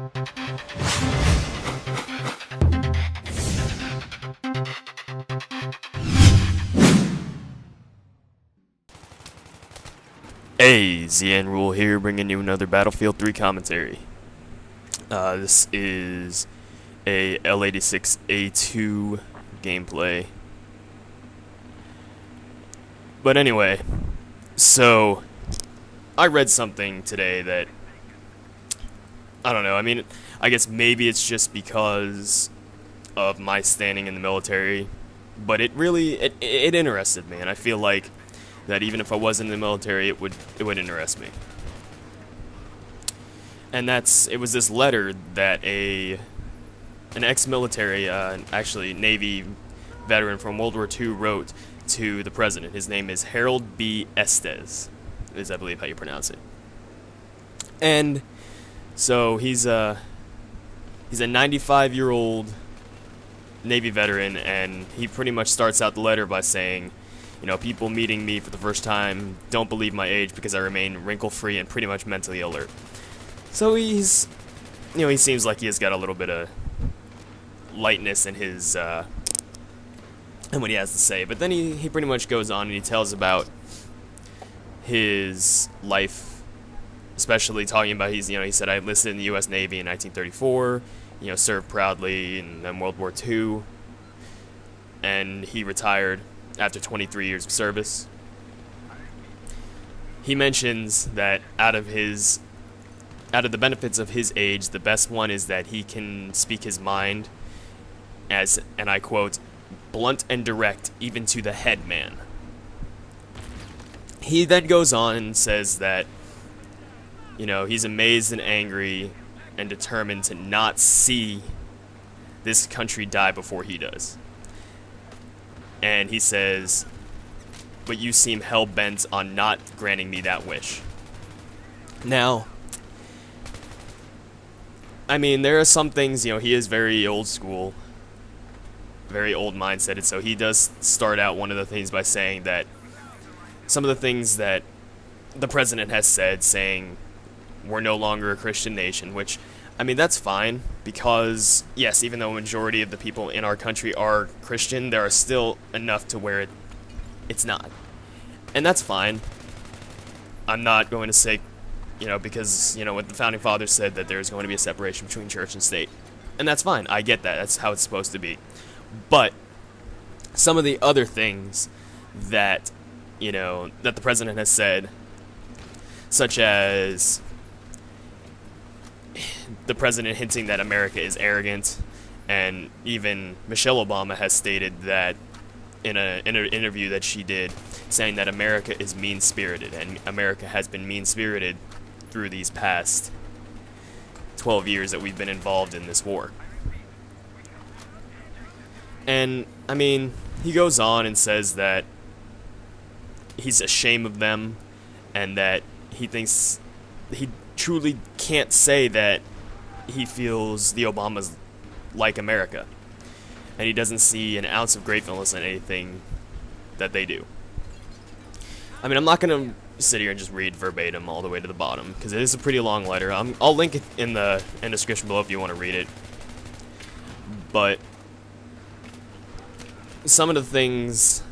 Hey, ZN Rule here, bringing you another Battlefield 3 commentary. This is a L86A2 gameplay. But anyway, so I read something today that, I don't know, I mean, I guess maybe it's just because of my standing in the military, but it really, it interested me, and I feel like that even if I was in the military, it would interest me. And it was this letter that an ex-military, actually Navy veteran from World War II wrote to the president. His name is Harold B. Estes, is I believe how you pronounce it. And so he's a 95-year-old Navy veteran, and he pretty much starts out the letter by saying, you know, people meeting me for the first time don't believe my age because I remain wrinkle-free and pretty much mentally alert. So he seems like he has got a little bit of lightness in his, and what he has to say. But then he pretty much goes on and he tells about his life, especially talking about he said, I enlisted in the U.S. Navy in 1934, served proudly in World War II, and he retired after 23 years of service. He mentions that out of the benefits of his age, the best one is that he can speak his mind as, and I quote, blunt and direct even to the head man. He then goes on and says that, he's amazed and angry and determined to not see this country die before he does. And he says, but you seem hell-bent on not granting me that wish. Now, I mean, there are some things, he is very old school, very old mindset, so he does start out one of the things by saying that some of the things that the president has said, saying we're no longer a Christian nation, which, I mean, that's fine, because, yes, even though a majority of the people in our country are Christian, there are still enough to where it's not. And that's fine. I'm not going to say, because, what the Founding Fathers said, that there's going to be a separation between church and state. And that's fine. I get that. That's how it's supposed to be. But some of the other things that, that the president has said, such as the president hinting that America is arrogant, and even Michelle Obama has stated that in an interview that she did, saying that America is mean-spirited, and America has been mean-spirited through these past 12 years that we've been involved in this war. And, I mean, he goes on and says that he's ashamed of them, and that he thinks he truly can't say that he feels the Obamas like America, and he doesn't see an ounce of gratefulness in anything that they do. I mean, I'm not going to sit here and just read verbatim all the way to the bottom, because it is a pretty long letter. I'll link it in the description below if you want to read it. But some of the things,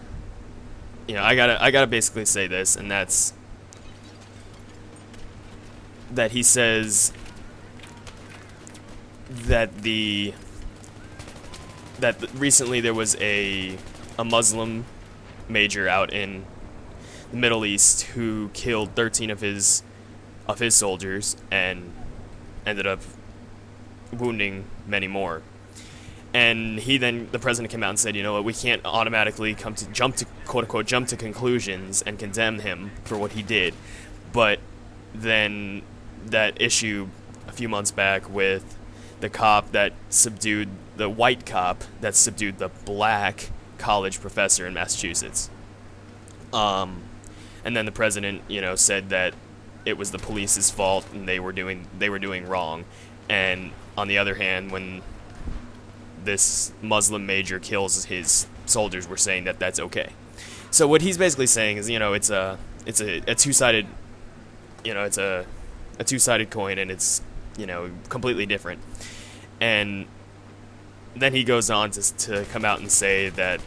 I gotta basically say this, and that's that he says that recently there was a Muslim major out in the Middle East who killed 13 of his soldiers and ended up wounding many more. And the president came out and said, we can't automatically jump to conclusions and condemn him for what he did. But then that issue a few months back with the white cop that subdued the black college professor in Massachusetts. And then the president, said that it was the police's fault and they were doing wrong. And on the other hand, when this Muslim major kills his soldiers, we're saying that that's okay. So what he's basically saying is, it's a two-sided, it's a two-sided coin, and it's completely different. And then he goes on to come out and say that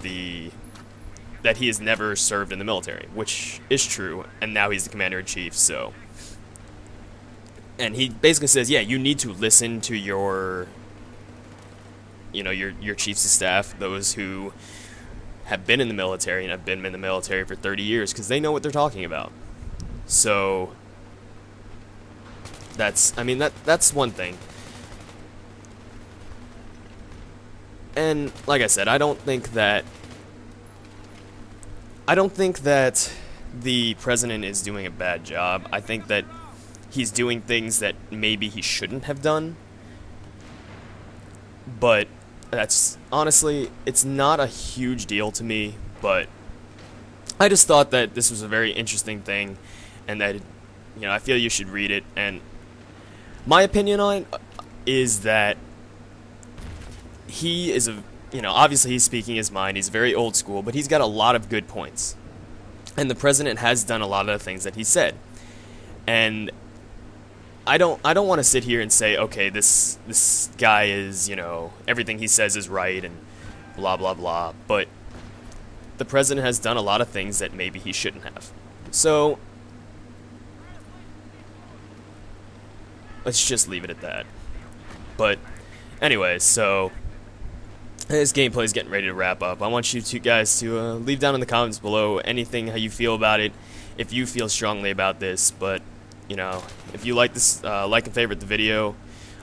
that he has never served in the military, which is true, and now he's the commander-in-chief, so. And he basically says, yeah, you need to listen to your chiefs of staff, those who have been in the military and have been in the military for 30 years, because they know what they're talking about. So that's one thing. And like I said, I don't think that the president is doing a bad job. I think that he's doing things that maybe he shouldn't have done. But that's honestly, it's not a huge deal to me, but I just thought that this was a very interesting thing, and that I feel you should read it. And my opinion on it is that he is obviously he's speaking his mind. He's very old school, but he's got a lot of good points. And the president has done a lot of the things that he said. And I don't want to sit here and say, okay, this guy is, everything he says is right and blah blah blah, but the president has done a lot of things that maybe he shouldn't have. So let's just leave it at that. But anyway, so this gameplay is getting ready to wrap up. I want you two guys to leave down in the comments below anything, how you feel about it, if you feel strongly about this. But if you like this, like and favorite the video.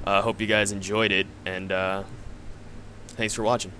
Hope you guys enjoyed it, and thanks for watching.